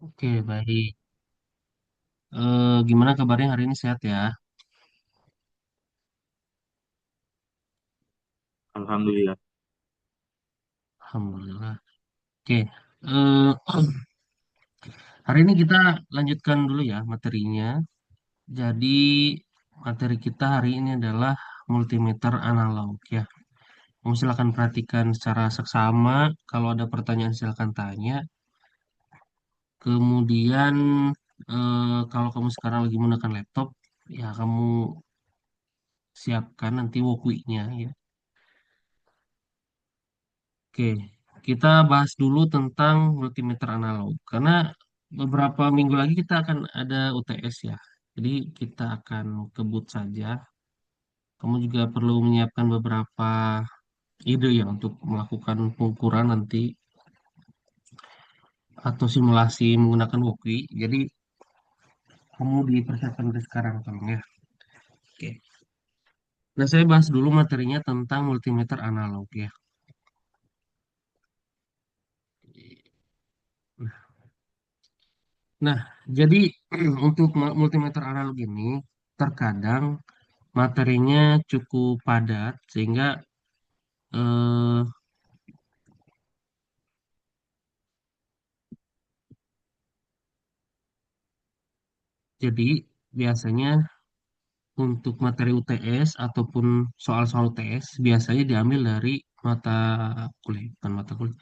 Oke, baik. Gimana kabarnya hari ini sehat ya? Alhamdulillah. Alhamdulillah. Oke, eh, hari ini kita lanjutkan dulu ya materinya. Jadi materi kita hari ini adalah multimeter analog ya. Kamu silakan perhatikan secara seksama. Kalau ada pertanyaan silakan tanya. Kemudian kalau kamu sekarang lagi menggunakan laptop, ya kamu siapkan nanti wokuinya ya. Oke, kita bahas dulu tentang multimeter analog karena beberapa minggu lagi kita akan ada UTS ya. Jadi kita akan kebut saja. Kamu juga perlu menyiapkan beberapa ide ya untuk melakukan pengukuran nanti atau simulasi menggunakan Wokwi. Jadi kamu dipersiapkan dari sekarang tolong ya. Oke. Nah, saya bahas dulu materinya tentang multimeter analog ya. Nah, jadi untuk multimeter analog ini terkadang materinya cukup padat sehingga eh, jadi biasanya untuk materi UTS ataupun soal-soal UTS biasanya diambil dari mata kuliah, bukan mata kuliah,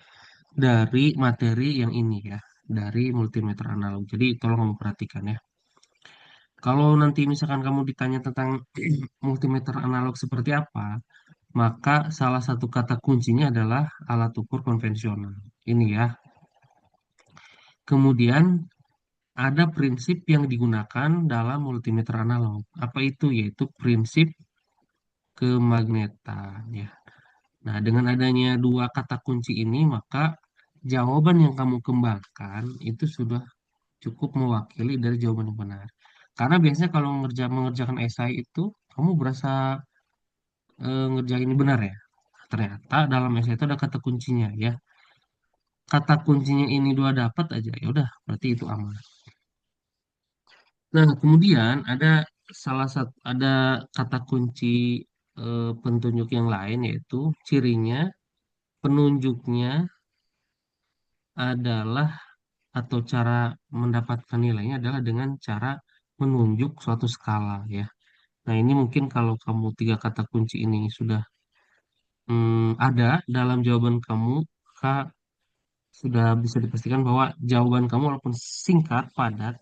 dari materi yang ini ya, dari multimeter analog. Jadi tolong kamu perhatikan ya. Kalau nanti misalkan kamu ditanya tentang multimeter analog seperti apa, maka salah satu kata kuncinya adalah alat ukur konvensional. Ini ya. Kemudian ada prinsip yang digunakan dalam multimeter analog. Apa itu? Yaitu prinsip kemagnetan ya. Nah, dengan adanya dua kata kunci ini, maka jawaban yang kamu kembangkan itu sudah cukup mewakili dari jawaban yang benar. Karena biasanya kalau mengerjakan esai itu, kamu berasa ngerjain ini benar ya. Ternyata dalam esai itu ada kata kuncinya ya. Kata kuncinya ini dua dapat aja, ya udah, berarti itu aman. Nah, kemudian ada kata kunci penunjuk yang lain yaitu cirinya, penunjuknya adalah atau cara mendapatkan nilainya adalah dengan cara menunjuk suatu skala ya. Nah, ini mungkin kalau kamu tiga kata kunci ini sudah ada dalam jawaban kamu, maka sudah bisa dipastikan bahwa jawaban kamu walaupun singkat, padat,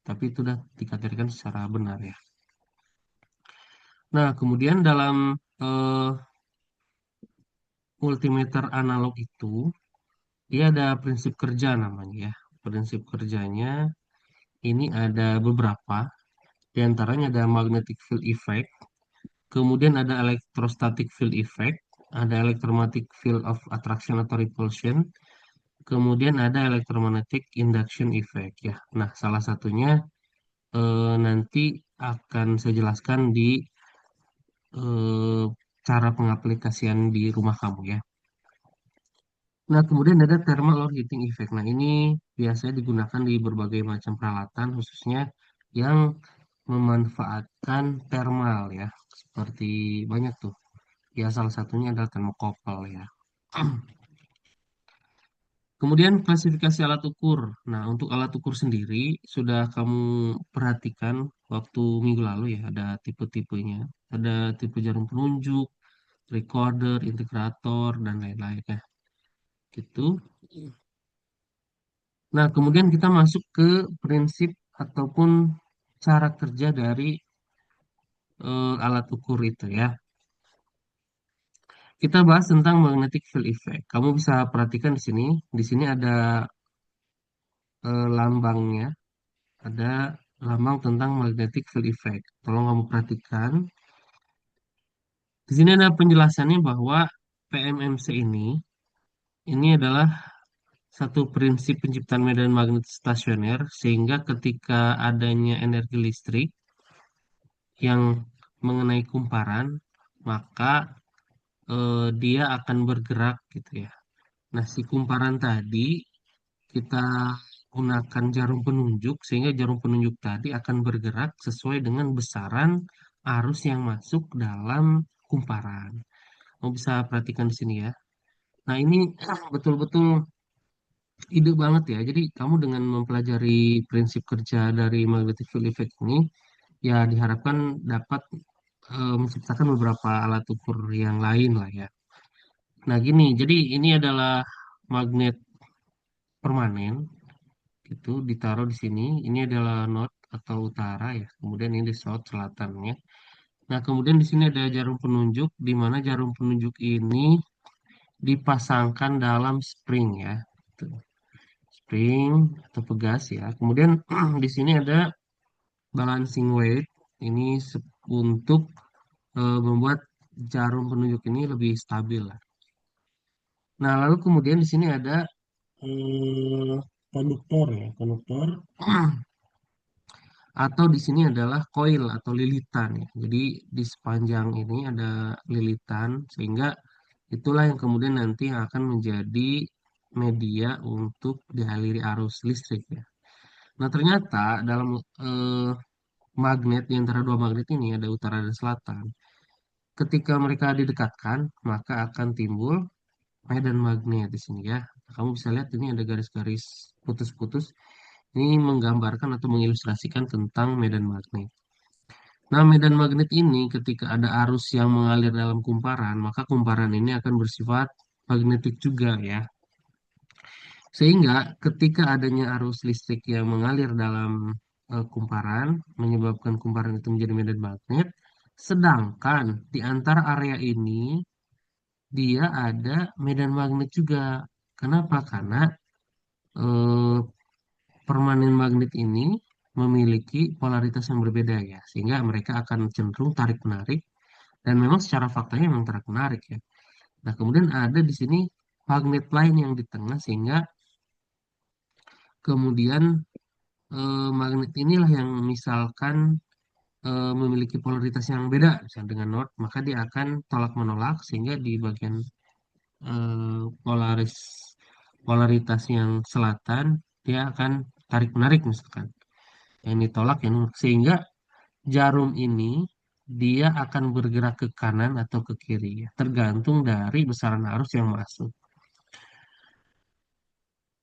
tapi itu sudah dikategorikan secara benar ya. Nah, kemudian dalam eh, multimeter analog itu, dia ada prinsip kerja namanya ya. Prinsip kerjanya ini ada beberapa, di antaranya ada magnetic field effect, kemudian ada electrostatic field effect, ada electromagnetic field of attraction atau repulsion, kemudian ada electromagnetic induction effect ya. Nah, salah satunya nanti akan saya jelaskan di eh, cara pengaplikasian di rumah kamu ya. Nah, kemudian ada thermal or heating effect. Nah, ini biasanya digunakan di berbagai macam peralatan, khususnya yang memanfaatkan thermal ya. Seperti banyak tuh. Ya, salah satunya adalah termokopel ya. Kemudian klasifikasi alat ukur. Nah, untuk alat ukur sendiri sudah kamu perhatikan waktu minggu lalu ya, ada tipe-tipenya. Ada tipe jarum penunjuk, recorder, integrator, dan lain-lain ya. Gitu. Nah, kemudian kita masuk ke prinsip ataupun cara kerja dari alat ukur itu ya. Kita bahas tentang magnetic field effect. Kamu bisa perhatikan di sini. Di sini ada lambangnya, ada lambang tentang magnetic field effect. Tolong kamu perhatikan. Di sini ada penjelasannya bahwa PMMC ini adalah satu prinsip penciptaan medan magnet stasioner sehingga ketika adanya energi listrik yang mengenai kumparan, maka dia akan bergerak gitu ya. Nah, si kumparan tadi kita gunakan jarum penunjuk sehingga jarum penunjuk tadi akan bergerak sesuai dengan besaran arus yang masuk dalam kumparan. Kamu bisa perhatikan di sini ya. Nah, ini betul-betul ide banget ya. Jadi, kamu dengan mempelajari prinsip kerja dari magnetic field effect ini, ya diharapkan dapat menciptakan beberapa alat ukur yang lain lah ya. Nah, gini, jadi ini adalah magnet permanen, itu ditaruh di sini. Ini adalah north atau utara ya. Kemudian ini di south selatannya. Nah, kemudian di sini ada jarum penunjuk, di mana jarum penunjuk ini dipasangkan dalam spring ya. Tuh, spring atau pegas ya. Kemudian di sini ada balancing weight. Ini untuk membuat jarum penunjuk ini lebih stabil lah. Nah, lalu kemudian di sini ada eh, konduktor ya, konduktor atau di sini adalah coil atau lilitan ya. Jadi di sepanjang ini ada lilitan sehingga itulah yang kemudian nanti yang akan menjadi media untuk dialiri arus listrik ya. Nah, ternyata dalam eh, magnet di antara dua magnet ini ada utara dan selatan. Ketika mereka didekatkan, maka akan timbul medan magnet di sini ya. Kamu bisa lihat ini ada garis-garis putus-putus. Ini menggambarkan atau mengilustrasikan tentang medan magnet. Nah, medan magnet ini ketika ada arus yang mengalir dalam kumparan, maka kumparan ini akan bersifat magnetik juga ya. Sehingga ketika adanya arus listrik yang mengalir dalam kumparan, menyebabkan kumparan itu menjadi medan magnet, sedangkan di antara area ini dia ada medan magnet juga. Kenapa? Karena eh, permanen magnet ini memiliki polaritas yang berbeda ya, sehingga mereka akan cenderung tarik-menarik dan memang secara faktanya memang tarik-menarik ya. Nah, kemudian ada di sini magnet lain yang di tengah sehingga kemudian magnet inilah yang misalkan memiliki polaritas yang beda misalnya dengan North, maka dia akan tolak-menolak sehingga di bagian eh, polaris polaritas yang selatan dia akan tarik-menarik misalkan. Yang ditolak yang sehingga jarum ini dia akan bergerak ke kanan atau ke kiri ya, tergantung dari besaran arus yang masuk.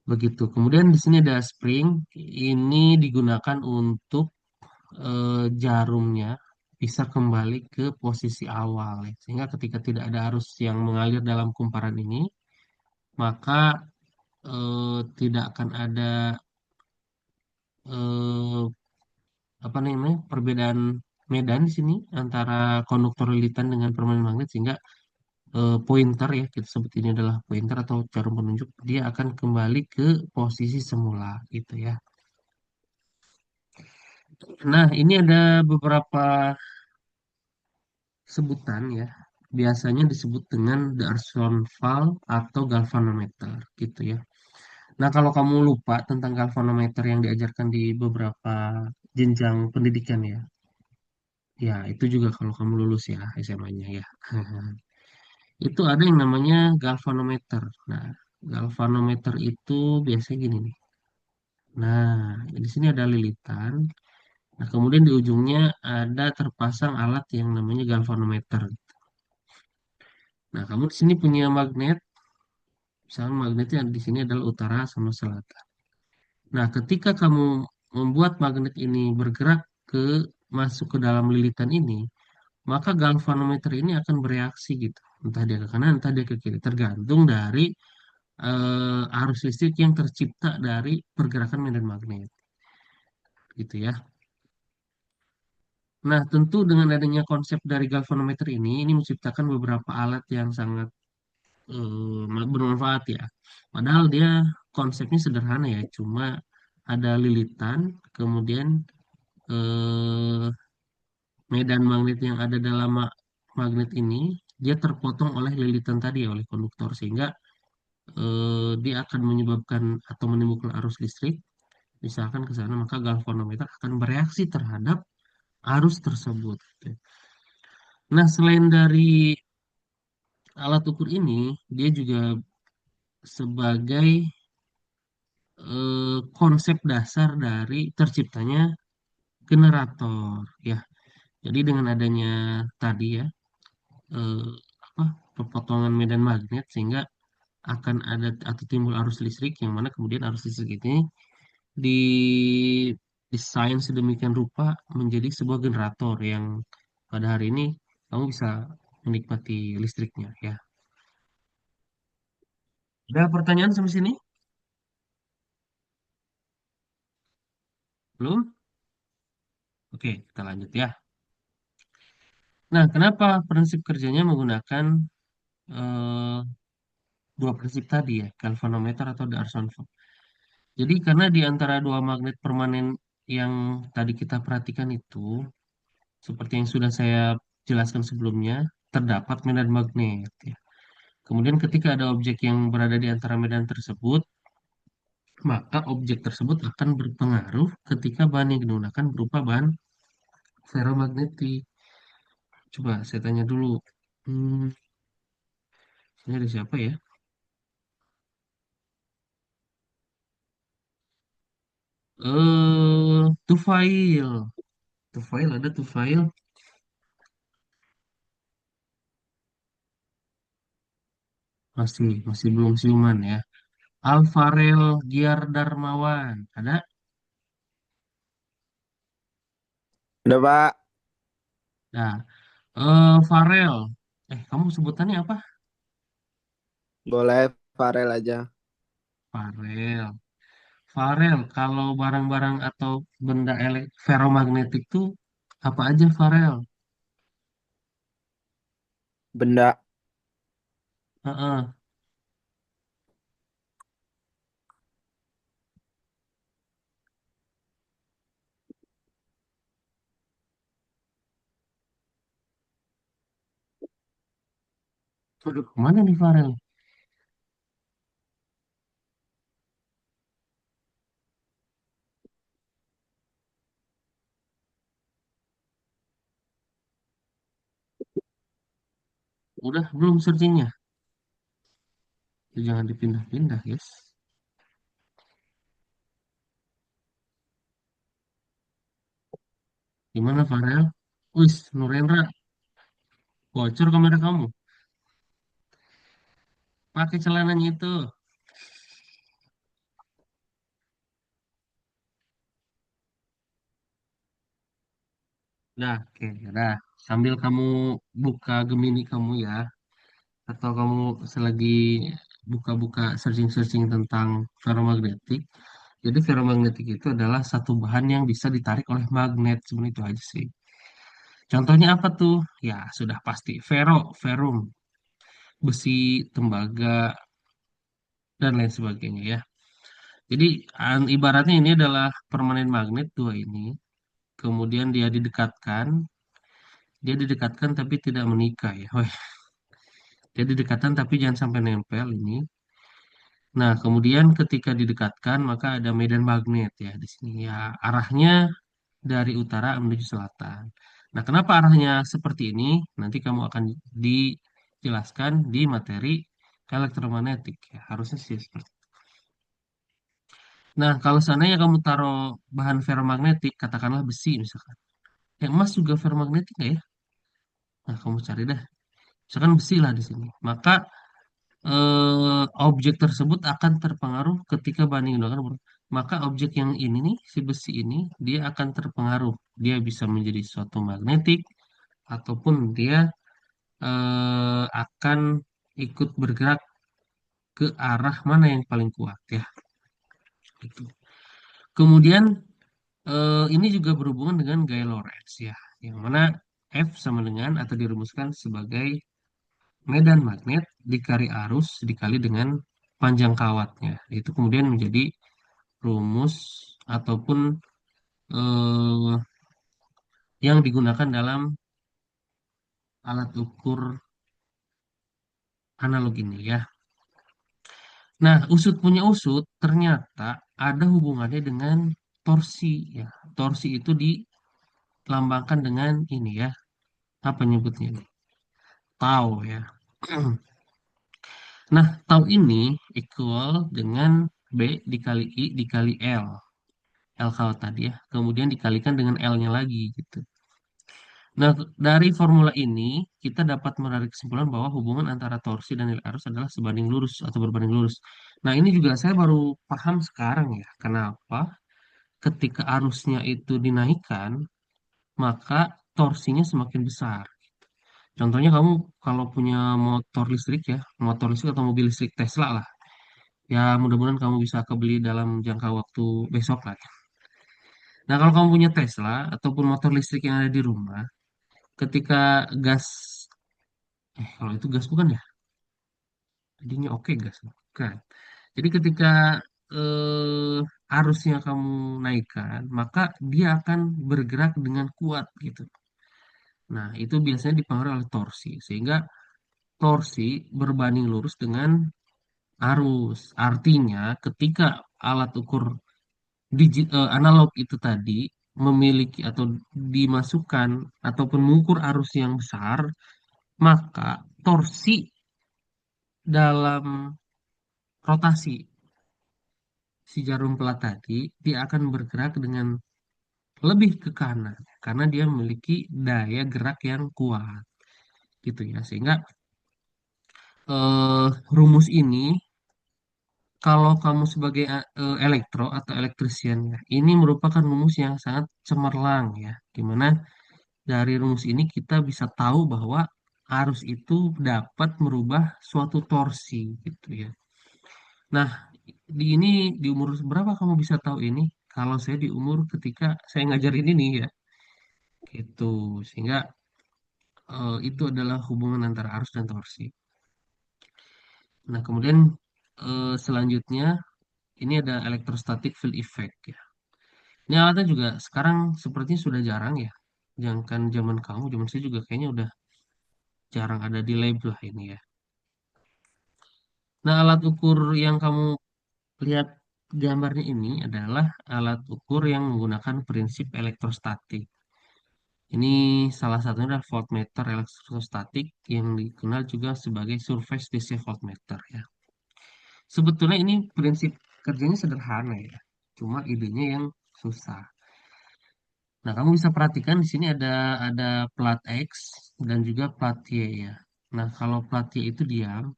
Begitu. Kemudian di sini ada spring. Ini digunakan untuk jarumnya bisa kembali ke posisi awal ya. Sehingga ketika tidak ada arus yang mengalir dalam kumparan ini, maka tidak akan ada eh, apa namanya perbedaan medan di sini antara konduktor lilitan dengan permanen magnet sehingga pointer ya kita sebut ini adalah pointer atau jarum penunjuk dia akan kembali ke posisi semula gitu ya. Nah, ini ada beberapa sebutan ya. Biasanya disebut dengan D'Arson valve atau galvanometer gitu ya. Nah, kalau kamu lupa tentang galvanometer yang diajarkan di beberapa jenjang pendidikan ya. Ya, itu juga kalau kamu lulus ya SMA-nya ya. Itu ada yang namanya galvanometer. Nah, galvanometer itu biasanya gini nih. Nah, di sini ada lilitan. Nah, kemudian di ujungnya ada terpasang alat yang namanya galvanometer. Nah, kamu di sini punya magnet. Misalnya magnetnya di sini adalah utara sama selatan. Nah, ketika kamu membuat magnet ini bergerak ke masuk ke dalam lilitan ini, maka galvanometer ini akan bereaksi gitu. Entah dia ke kanan, entah dia ke kiri. Tergantung dari arus listrik yang tercipta dari pergerakan medan magnet. Gitu ya. Nah, tentu dengan adanya konsep dari galvanometer ini menciptakan beberapa alat yang sangat bermanfaat ya. Padahal dia konsepnya sederhana ya, cuma ada lilitan, kemudian eh, medan magnet yang ada dalam magnet ini dia terpotong oleh lilitan tadi ya, oleh konduktor sehingga dia akan menyebabkan atau menimbulkan arus listrik. Misalkan ke sana maka galvanometer akan bereaksi terhadap arus tersebut. Nah, selain dari alat ukur ini, dia juga sebagai konsep dasar dari terciptanya generator ya. Jadi dengan adanya tadi ya eh, apa pepotongan medan magnet sehingga akan ada atau timbul arus listrik yang mana kemudian arus listrik ini didesain sedemikian rupa menjadi sebuah generator yang pada hari ini kamu bisa menikmati listriknya ya. Ada pertanyaan sampai sini? Belum? Oke, kita lanjut ya. Nah, kenapa prinsip kerjanya menggunakan eh, dua prinsip tadi ya, galvanometer atau D'Arsonval? Jadi karena di antara dua magnet permanen yang tadi kita perhatikan itu, seperti yang sudah saya jelaskan sebelumnya, terdapat medan magnet ya. Kemudian ketika ada objek yang berada di antara medan tersebut, maka objek tersebut akan berpengaruh ketika bahan yang digunakan berupa bahan ferromagnetik. Coba saya tanya dulu. Hmm, ini ada siapa ya? Tufail. Tufail ada Tufail. Masih belum siuman ya. Alvarel Giar Darmawan. Ada? Udah, Pak. Nah, Farel. Kamu sebutannya apa? Boleh Farel aja. Farel. Farel, kalau barang-barang atau benda ferromagnetik tuh apa aja Farel? Benda. Heeh. Aduh, kemana nih Farel? Udah belum searchingnya? Ya, jangan dipindah-pindah, guys. Gimana Farel? Wis, Nurendra, bocor kamera kamu. Pakai celananya itu. Dah, oke, dah. Sambil kamu buka Gemini kamu ya, atau kamu selagi buka-buka searching-searching tentang ferromagnetik. Jadi ferromagnetik itu adalah satu bahan yang bisa ditarik oleh magnet. Sebenarnya itu aja sih. Contohnya apa tuh? Ya, sudah pasti. Ferrum, besi, tembaga, dan lain sebagainya ya. Jadi ibaratnya ini adalah permanen magnet dua ini. Kemudian dia didekatkan tapi tidak menikah ya. Weh, dia didekatkan tapi jangan sampai nempel ini. Nah, kemudian ketika didekatkan maka ada medan magnet ya di sini ya. Arahnya dari utara menuju selatan. Nah, kenapa arahnya seperti ini? Nanti kamu akan dijelaskan di materi elektromagnetik ya. Harusnya sih seperti itu. Nah, kalau seandainya kamu taruh bahan ferromagnetik, katakanlah besi misalkan. Emas juga ferromagnetik nggak ya? Nah, kamu cari dah. Misalkan besi lah di sini. Maka objek tersebut akan terpengaruh ketika bahan yang digunakan. Maka objek yang ini nih, si besi ini, dia akan terpengaruh. Dia bisa menjadi suatu magnetik ataupun dia akan ikut bergerak ke arah mana yang paling kuat ya. Gitu. Kemudian ini juga berhubungan dengan gaya Lorentz ya, yang mana F sama dengan atau dirumuskan sebagai medan magnet dikali arus dikali dengan panjang kawatnya. Itu kemudian menjadi rumus ataupun eh, yang digunakan dalam alat ukur analog ini ya. Nah, usut punya usut, ternyata ada hubungannya dengan torsi ya. Torsi itu dilambangkan dengan ini ya. Apa nyebutnya ini? Tau ya. Nah, tau ini equal dengan B dikali I dikali L. L kalau tadi ya. Kemudian dikalikan dengan L-nya lagi gitu. Nah, dari formula ini kita dapat menarik kesimpulan bahwa hubungan antara torsi dan nilai arus adalah sebanding lurus atau berbanding lurus. Nah, ini juga saya baru paham sekarang ya. Kenapa ketika arusnya itu dinaikkan, maka torsinya semakin besar. Contohnya kamu kalau punya motor listrik ya, motor listrik atau mobil listrik Tesla lah. Ya, mudah-mudahan kamu bisa kebeli dalam jangka waktu besok lah. Nah, kalau kamu punya Tesla ataupun motor listrik yang ada di rumah, ketika gas, kalau itu gas bukan ya? Jadinya oke gas, bukan. Jadi ketika arusnya kamu naikkan, maka dia akan bergerak dengan kuat gitu. Nah, itu biasanya dipengaruhi oleh torsi, sehingga torsi berbanding lurus dengan arus. Artinya, ketika alat ukur analog itu tadi memiliki atau dimasukkan ataupun mengukur arus yang besar, maka torsi dalam rotasi si jarum pelat tadi dia akan bergerak dengan lebih ke kanan karena dia memiliki daya gerak yang kuat gitu ya. Sehingga rumus ini kalau kamu sebagai elektro atau elektrisian ya, ini merupakan rumus yang sangat cemerlang ya, dimana dari rumus ini kita bisa tahu bahwa arus itu dapat merubah suatu torsi gitu ya. Nah, di ini di umur berapa kamu bisa tahu ini? Kalau saya di umur ketika saya ngajarin ini ya, gitu. Sehingga itu adalah hubungan antara arus dan torsi. Nah, kemudian selanjutnya ini ada electrostatic field effect ya. Ini alatnya juga sekarang sepertinya sudah jarang ya. Jangan zaman kamu, zaman saya juga kayaknya udah jarang ada di lab lah ini ya. Nah, alat ukur yang kamu lihat gambarnya ini adalah alat ukur yang menggunakan prinsip elektrostatik. Ini salah satunya adalah voltmeter elektrostatik yang dikenal juga sebagai surface DC voltmeter ya. Sebetulnya ini prinsip kerjanya sederhana ya, cuma idenya yang susah. Nah, kamu bisa perhatikan di sini ada plat X dan juga plat Y ya. Nah, kalau plat Y itu diam,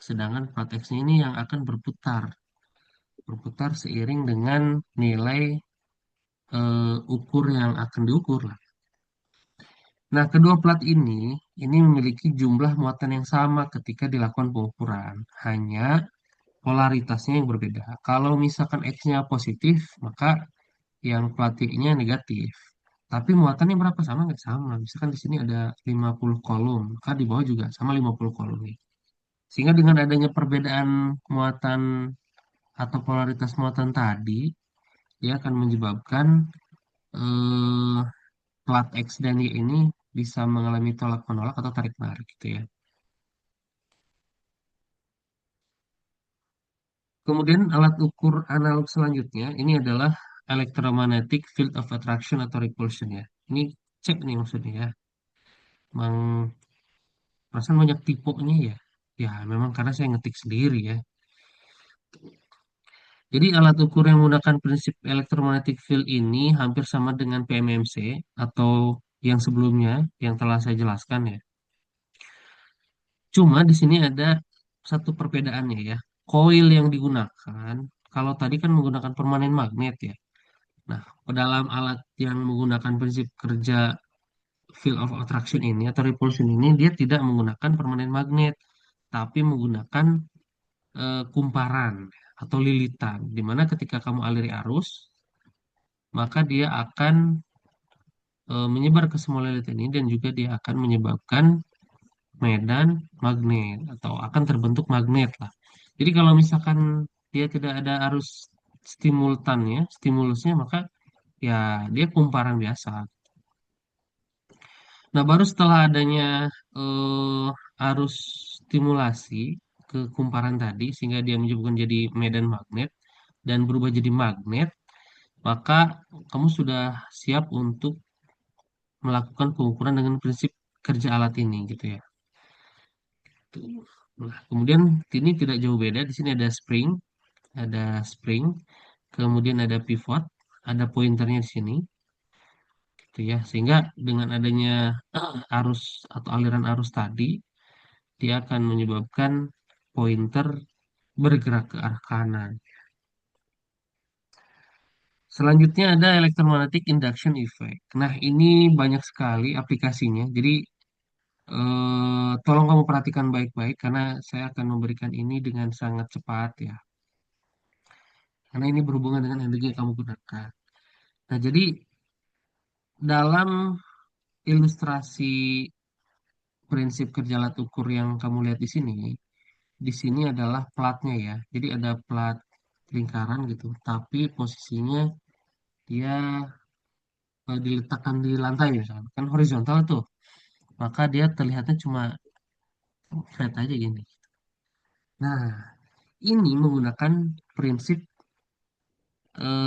sedangkan plat X-nya ini yang akan berputar seiring dengan nilai ukur yang akan diukur lah. Nah, kedua plat ini memiliki jumlah muatan yang sama ketika dilakukan pengukuran, hanya polaritasnya yang berbeda. Kalau misalkan X-nya positif, maka yang plat Y-nya negatif. Tapi muatannya berapa sama nggak sama? Misalkan di sini ada 50 kolom, maka di bawah juga sama 50 kolom nih. Sehingga dengan adanya perbedaan muatan atau polaritas muatan tadi, dia akan menyebabkan eh, plat X dan Y ini bisa mengalami tolak menolak atau tarik menarik gitu ya. Kemudian alat ukur analog selanjutnya ini adalah electromagnetic field of attraction atau repulsion ya. Ini cek nih maksudnya ya. Memang perasaan banyak tipenya ya. Ya memang karena saya ngetik sendiri ya. Jadi alat ukur yang menggunakan prinsip electromagnetic field ini hampir sama dengan PMMC atau yang sebelumnya yang telah saya jelaskan ya. Cuma di sini ada satu perbedaannya ya. Coil yang digunakan, kalau tadi kan menggunakan permanen magnet ya. Nah, dalam alat yang menggunakan prinsip kerja field of attraction ini atau repulsion ini, dia tidak menggunakan permanen magnet, tapi menggunakan kumparan atau lilitan, di mana ketika kamu aliri arus, maka dia akan menyebar ke semua lilitan ini dan juga dia akan menyebabkan medan magnet atau akan terbentuk magnet lah. Jadi kalau misalkan dia tidak ada arus stimultannya, stimulusnya, maka ya dia kumparan biasa. Nah, baru setelah adanya arus stimulasi ke kumparan tadi, sehingga dia menyebabkan jadi medan magnet dan berubah jadi magnet, maka kamu sudah siap untuk melakukan pengukuran dengan prinsip kerja alat ini, gitu ya. Tuh. Nah, kemudian ini tidak jauh beda. Di sini ada spring. ada spring, kemudian ada pivot, ada pointernya di sini, gitu ya. Sehingga dengan adanya arus atau aliran arus tadi, dia akan menyebabkan pointer bergerak ke arah kanan. Selanjutnya ada electromagnetic induction effect. Nah, ini banyak sekali aplikasinya. Jadi, tolong kamu perhatikan baik-baik karena saya akan memberikan ini dengan sangat cepat ya. Karena ini berhubungan dengan energi yang kamu gunakan. Nah, jadi dalam ilustrasi prinsip kerja alat ukur yang kamu lihat di sini adalah platnya ya. Jadi ada plat lingkaran gitu, tapi posisinya dia diletakkan di lantai misalnya. Kan horizontal tuh, maka dia terlihatnya cuma flat aja gini. Nah, ini menggunakan prinsip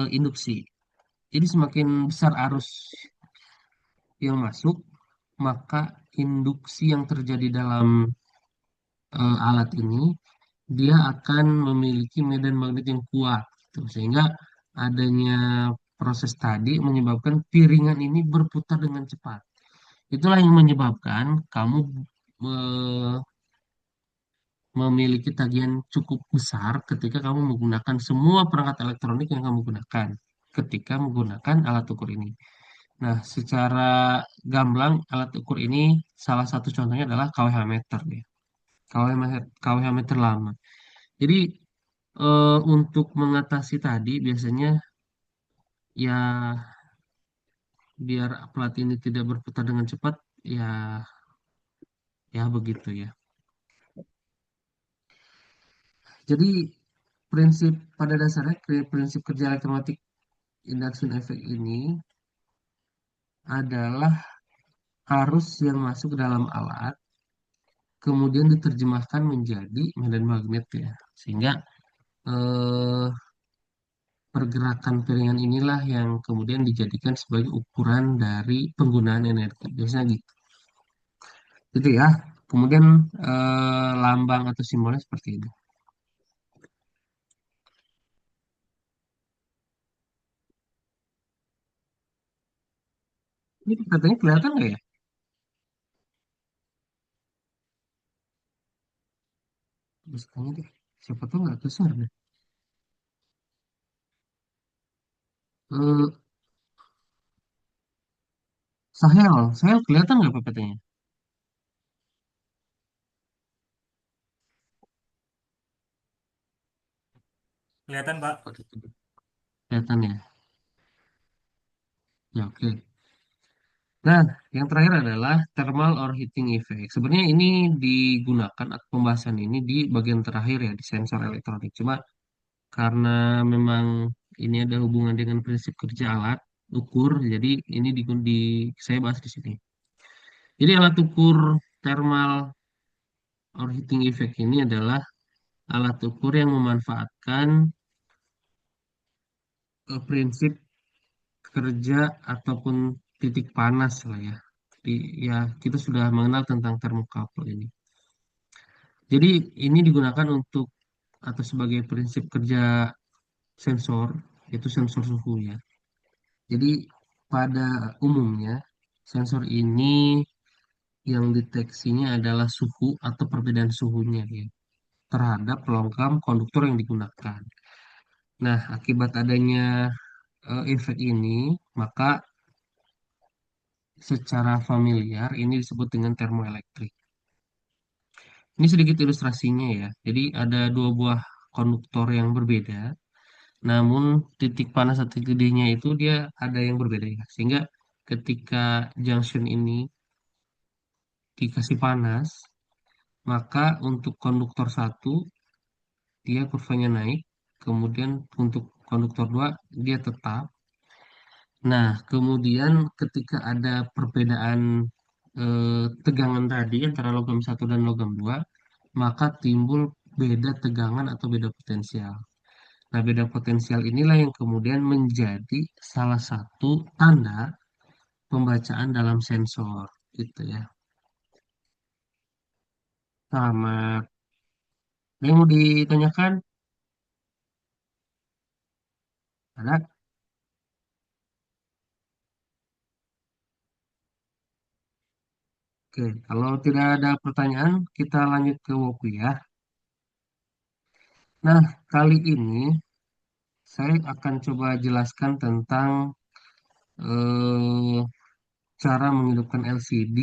induksi. Jadi semakin besar arus yang masuk, maka induksi yang terjadi dalam alat ini dia akan memiliki medan magnet yang kuat, gitu. Sehingga adanya proses tadi menyebabkan piringan ini berputar dengan cepat. Itulah yang menyebabkan kamu eh, memiliki tagihan cukup besar ketika kamu menggunakan semua perangkat elektronik yang kamu gunakan ketika menggunakan alat ukur ini. Nah, secara gamblang alat ukur ini salah satu contohnya adalah KWH meter ya. KWH meter lama. Jadi untuk mengatasi tadi biasanya ya biar plat ini tidak berputar dengan cepat ya ya begitu ya. Jadi prinsip pada dasarnya prinsip kerja elektromatik induction effect ini adalah arus yang masuk ke dalam alat kemudian diterjemahkan menjadi medan magnet ya. Sehingga eh, pergerakan piringan inilah yang kemudian dijadikan sebagai ukuran dari penggunaan energi. Biasanya gitu. Gitu ya. Kemudian lambang atau simbolnya seperti ini. Ini katanya kelihatan nggak ya? Terus tanya deh. Siapa tahu nggak besar deh. Eh, Sahel kelihatan nggak PPT-nya? Kelihatan, Pak. Waduh, kelihatan ya. Ya oke. Nah, yang terakhir adalah thermal or heating effect. Sebenarnya ini digunakan atau pembahasan ini di bagian terakhir ya di sensor elektronik. Cuma karena memang ini ada hubungan dengan prinsip kerja alat ukur, jadi ini saya bahas di sini. Jadi alat ukur thermal or heating effect ini adalah alat ukur yang memanfaatkan prinsip kerja ataupun titik panas lah ya. Jadi ya kita sudah mengenal tentang termokapel ini. Jadi ini digunakan untuk atau sebagai prinsip kerja sensor, yaitu sensor suhu ya. Jadi pada umumnya sensor ini yang deteksinya adalah suhu atau perbedaan suhunya ya terhadap logam konduktor yang digunakan. Nah, akibat adanya efek ini, maka secara familiar ini disebut dengan termoelektrik. Ini sedikit ilustrasinya ya. Jadi ada dua buah konduktor yang berbeda, namun titik panas atau titik didihnya itu dia ada yang berbeda ya. Sehingga ketika junction ini dikasih panas, maka untuk konduktor satu dia kurvanya naik, kemudian untuk konduktor 2 dia tetap. Nah, kemudian ketika ada perbedaan tegangan tadi antara logam satu dan logam 2, maka timbul beda tegangan atau beda potensial. Nah, beda potensial inilah yang kemudian menjadi salah satu tanda pembacaan dalam sensor, gitu ya. Sama. Yang mau ditanyakan? Ada? Oke, kalau tidak ada pertanyaan, kita lanjut ke Woku ya. Nah, kali ini saya akan coba jelaskan tentang eh, cara menghidupkan LCD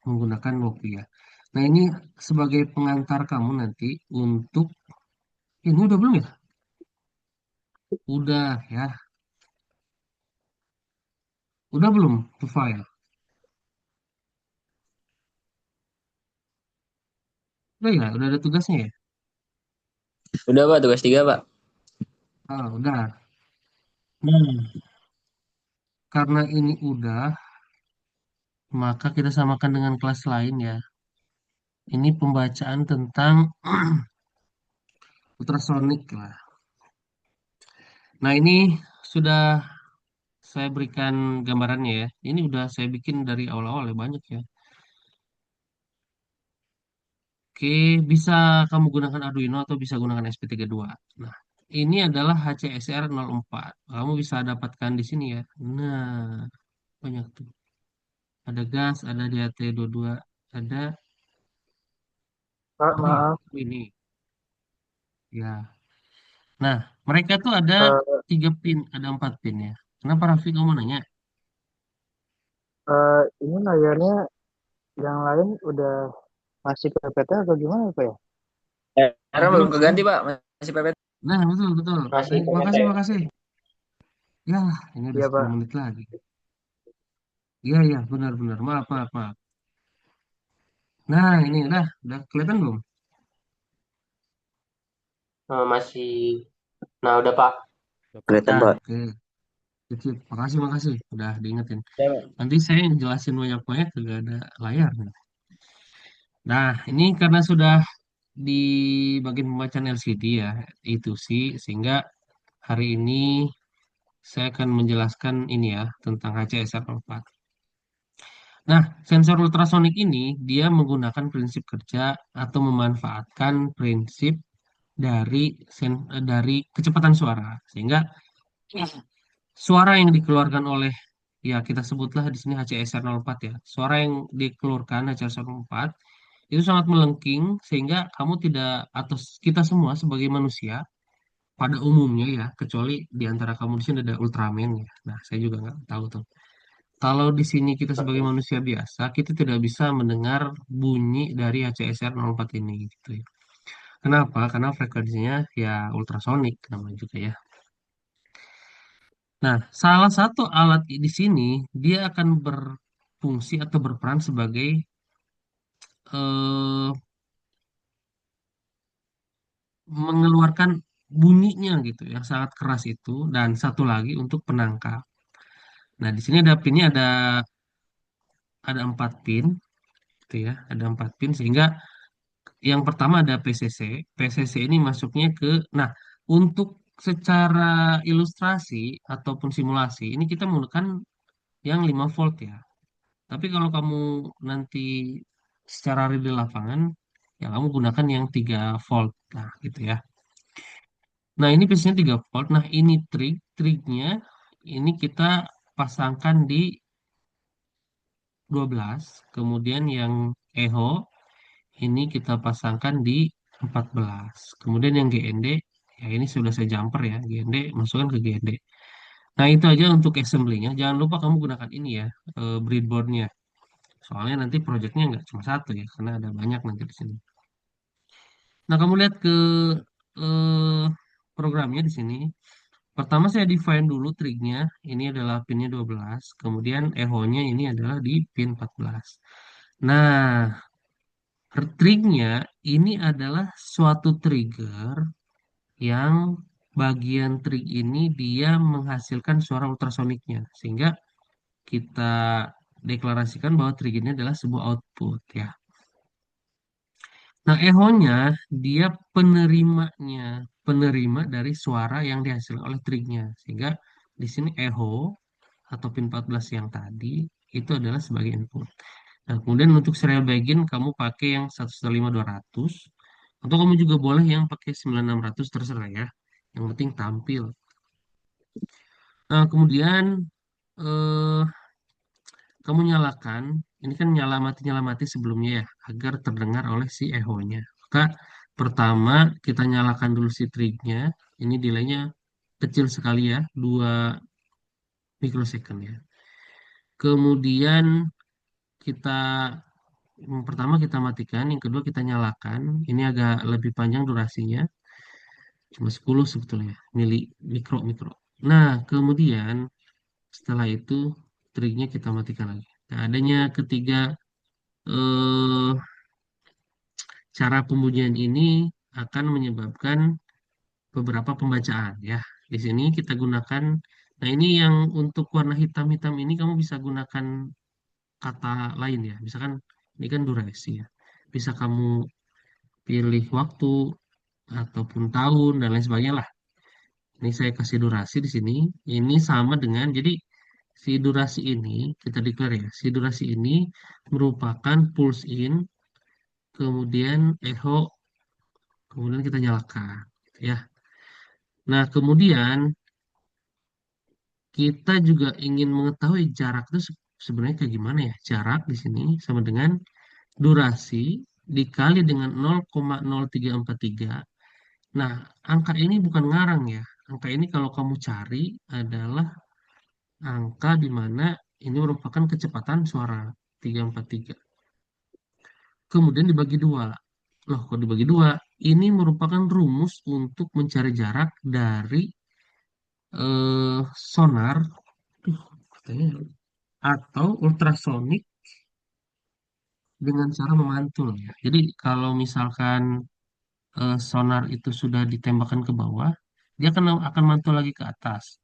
menggunakan Woku ya. Nah, ini sebagai pengantar kamu nanti untuk ini udah belum ya? Udah ya. Udah belum tuh file? Udah ya, udah ada tugasnya ya? Udah Pak, tugas 3 Pak. Ah, udah. Hmm, karena ini udah, maka kita samakan dengan kelas lain ya. Ini pembacaan tentang ultrasonik lah. Nah, ini sudah saya berikan gambarannya ya. Ini udah saya bikin dari awal-awal ya, banyak ya. Oke, bisa kamu gunakan Arduino atau bisa gunakan SP32. Nah, ini adalah HCSR04. Kamu bisa dapatkan di sini ya. Nah, banyak tuh. Ada gas, ada DAT22, ada Pak, oh, maaf. ini. Ya. Nah, mereka tuh ada Eh, 3 pin, ada 4 pin ya. Kenapa Raffi kamu nanya? ini layarnya yang lain udah masih PPT atau gimana Pak ya? Karena Belum belum sih. keganti Pak, masih PPT. Nah, betul, betul. Masih Baik, PPT. makasih, makasih. Ya, ini udah Iya 10 Pak. menit lagi. Iya, iya, benar, benar. Maaf, maaf, maaf. Nah, ini udah kelihatan belum? Masih. Nah, udah Pak. Kelihatan Nah, Pak. oke. Sip, sip. Makasih, makasih. Udah diingetin. Ya, Pak. Nanti saya yang jelasin banyak-banyak juga ada layar. Nah, ini karena sudah di bagian pembacaan LCD ya, itu sih, sehingga hari ini saya akan menjelaskan ini ya, tentang HCSR4. Nah, sensor ultrasonik ini dia menggunakan prinsip kerja atau memanfaatkan prinsip dari kecepatan suara, sehingga suara yang dikeluarkan oleh ya kita sebutlah di sini HCSR04 ya. Suara yang dikeluarkan HCSR04 itu sangat melengking sehingga kamu tidak atau kita semua sebagai manusia pada umumnya ya, kecuali di antara kamu di sini ada Ultraman ya. Nah, saya juga nggak tahu tuh. Kalau di sini kita sebagai manusia biasa, kita tidak bisa mendengar bunyi dari HCSR04 ini gitu ya. Kenapa? Karena frekuensinya ya ultrasonik namanya juga ya. Nah, salah satu alat di sini dia akan berfungsi atau berperan sebagai eh, mengeluarkan bunyinya gitu yang sangat keras itu dan satu lagi untuk penangkap. Nah, di sini ada pinnya ada 4 pin gitu ya, ada 4 pin sehingga yang pertama ada PCC. PCC ini masuknya ke nah, untuk secara ilustrasi ataupun simulasi ini kita menggunakan yang 5 volt ya. Tapi kalau kamu nanti secara real di lapangan, ya kamu gunakan yang 3 volt. Nah, gitu ya. Nah, ini biasanya 3 volt. Nah, ini triknya ini kita pasangkan di 12. Kemudian yang echo ini kita pasangkan di 14. Kemudian yang GND, ya ini sudah saya jumper ya. GND masukkan ke GND. Nah, itu aja untuk assembly-nya. Jangan lupa kamu gunakan ini ya, breadboard-nya. Soalnya nanti projectnya nggak cuma satu ya, karena ada banyak nanti di sini. Nah, kamu lihat ke eh, programnya di sini. Pertama saya define dulu triknya. Ini adalah pinnya 12. Kemudian echo-nya ini adalah di pin 14. Nah, triknya ini adalah suatu trigger yang bagian trig ini dia menghasilkan suara ultrasoniknya. Sehingga kita deklarasikan bahwa trig ini adalah sebuah output ya. Nah, echo-nya dia penerimanya, penerima dari suara yang dihasilkan oleh trignya. Sehingga di sini echo atau pin 14 yang tadi itu adalah sebagai input. Nah, kemudian untuk serial begin kamu pakai yang 115.200 atau kamu juga boleh yang pakai 9600 terserah ya. Yang penting tampil. Nah, kemudian eh, kamu nyalakan, ini kan nyala mati sebelumnya ya, agar terdengar oleh si echo-nya. Maka pertama kita nyalakan dulu si trignya, ini delaynya kecil sekali ya, 2 mikrosecond ya. Kemudian kita pertama kita matikan, yang kedua kita nyalakan. Ini agak lebih panjang durasinya, cuma 10 sebetulnya, mikro mikro. Nah, kemudian setelah itu triknya kita matikan lagi. Nah, adanya ketiga eh, cara pembunyian ini akan menyebabkan beberapa pembacaan ya. Di sini kita gunakan, nah ini yang untuk warna hitam-hitam ini kamu bisa gunakan kata lain ya. Misalkan ini kan durasi ya. Bisa kamu pilih waktu ataupun tahun dan lain sebagainya lah. Ini saya kasih durasi di sini. Ini sama dengan, jadi si durasi ini, kita declare ya, si durasi ini merupakan pulse in, kemudian echo, kemudian kita nyalakan. Gitu ya. Nah, kemudian kita juga ingin mengetahui jarak itu sebenarnya kayak gimana ya. Jarak di sini sama dengan durasi dikali dengan 0,0343. Nah, angka ini bukan ngarang ya. Angka ini kalau kamu cari adalah angka di mana ini merupakan kecepatan suara 343. Kemudian dibagi dua. Loh, kok dibagi dua? Ini merupakan rumus untuk mencari jarak dari sonar katanya, atau ultrasonik dengan cara memantul ya. Jadi kalau misalkan sonar itu sudah ditembakkan ke bawah, dia akan mantul lagi ke atas.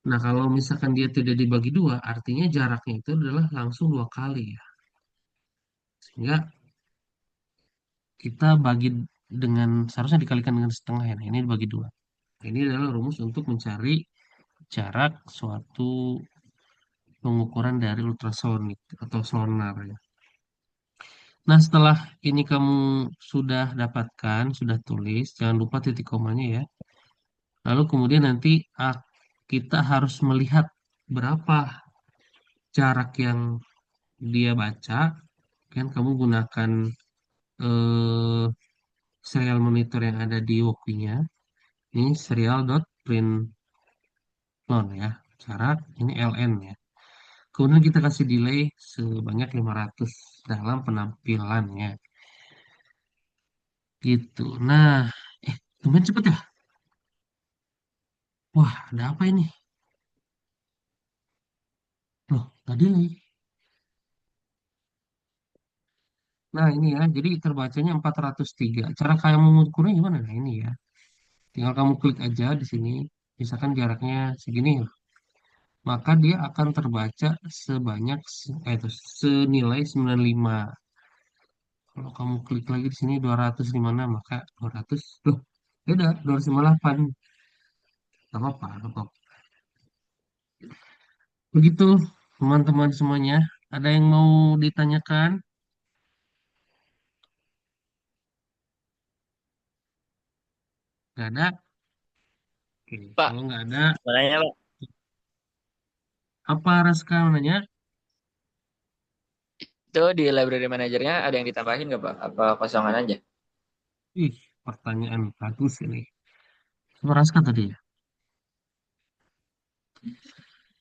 Nah, kalau misalkan dia tidak dibagi dua, artinya jaraknya itu adalah langsung 2 kali ya. Sehingga kita bagi dengan, seharusnya dikalikan dengan setengah ya. Nah, ini dibagi dua. Nah, ini adalah rumus untuk mencari jarak suatu pengukuran dari ultrasonik atau sonar ya. Nah, setelah ini kamu sudah dapatkan, sudah tulis, jangan lupa titik komanya ya. Lalu kemudian nanti kita harus melihat berapa jarak yang dia baca. Kan kamu gunakan eh, serial monitor yang ada di Woki-nya. Ini serial.print non ya. Jarak ini ln ya. Kemudian kita kasih delay sebanyak 500 dalam penampilannya. Gitu. Nah, tumben cepet ya. Wah, ada apa ini? Loh, tadi delay. Nah, ini ya. Jadi terbacanya 403. Cara kamu mengukurnya gimana? Nah, ini ya. Tinggal kamu klik aja di sini. Misalkan jaraknya segini, maka dia akan terbaca sebanyak itu senilai 95. Kalau kamu klik lagi di sini 256, maka 200 loh. Beda 258. Gak apa-apa, gak apa-apa. Begitu teman-teman semuanya. Ada yang mau ditanyakan? Gak ada? Oke, Pak, kalau nggak ada, mau nanya Pak, apa Raska mau nanya? itu di library manajernya ada yang ditambahin nggak Pak? Apa kosongan aja? Ih, pertanyaan bagus ini. Apa Raska tadi ya?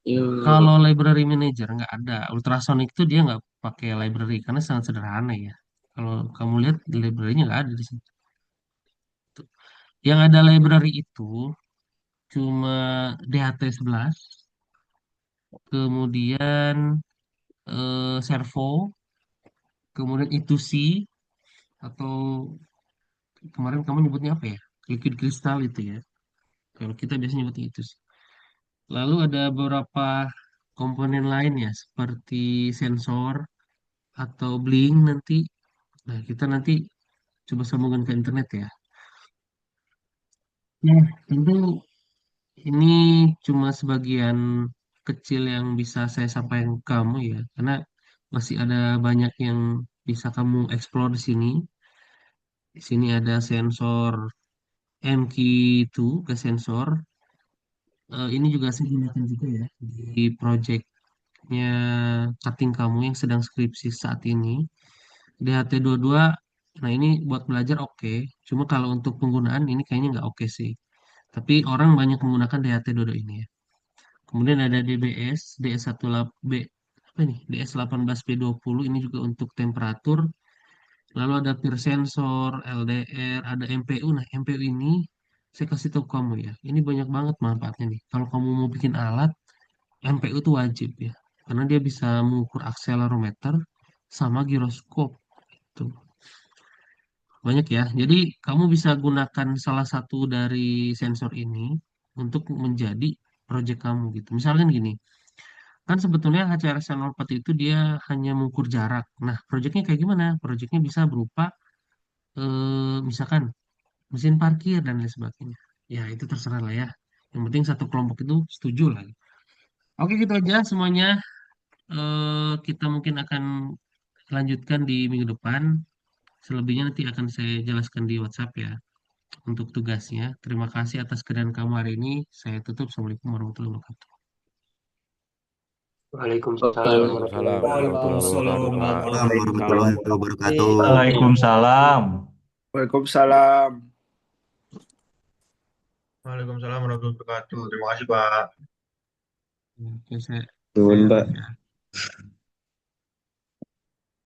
Yuk. Kalau library manager nggak ada. Ultrasonic itu dia nggak pakai library karena sangat sederhana ya. Kalau kamu lihat di library-nya nggak ada di situ. Yang ada library itu cuma DHT11, kemudian servo, kemudian I2C, atau kemarin kamu nyebutnya apa ya? Liquid crystal itu ya. Kalau kita biasanya nyebutnya itu sih. Lalu ada beberapa komponen lain ya, seperti sensor atau blink nanti. Nah, kita nanti coba sambungkan ke internet ya. Nah, tentu ini cuma sebagian kecil yang bisa saya sampaikan ke kamu ya, karena masih ada banyak yang bisa kamu explore di sini. Di sini ada sensor MQ2 ke sensor, ini juga saya gunakan juga ya di projectnya cutting kamu yang sedang skripsi saat ini. DHT22, nah ini buat belajar oke. Cuma kalau untuk penggunaan ini kayaknya nggak oke sih. Tapi orang banyak menggunakan DHT22 ini ya. Kemudian ada DBS, DS18B, apa nih? DS18B20 ini juga untuk temperatur. Lalu ada peer sensor, LDR, ada MPU. Nah, MPU ini saya kasih tahu kamu ya. Ini banyak banget manfaatnya nih. Kalau kamu mau bikin alat, MPU itu wajib ya. Karena dia bisa mengukur akselerometer sama giroskop. Tuh, banyak ya. Jadi kamu bisa gunakan salah satu dari sensor ini untuk menjadi proyek kamu gitu. Misalkan gini, kan sebetulnya HCRS 04 itu dia hanya mengukur jarak. Nah, proyeknya kayak gimana? Proyeknya bisa berupa misalkan mesin parkir dan lain sebagainya. Ya, itu terserah lah ya. Yang penting satu kelompok itu setuju lah. Oke, gitu aja semuanya. Kita mungkin akan lanjutkan di minggu depan. Selebihnya nanti akan saya jelaskan di WhatsApp ya untuk tugasnya. Terima kasih atas kehadiran kamu hari ini. Saya tutup. Assalamualaikum warahmatullahi wabarakatuh. Waalaikumsalam Waalaikumsalam warahmatullahi warahmatullahi Waalaikumsalam wabarakatuh, Pak. warahmatullahi Warahmatullahi wabarakatuh. wabarakatuh. Waalaikumsalam. Waalaikumsalam. Waalaikumsalam warahmatullahi wabarakatuh. Terima kasih, Pak. Oke, saya Nuhun, Pak. ya.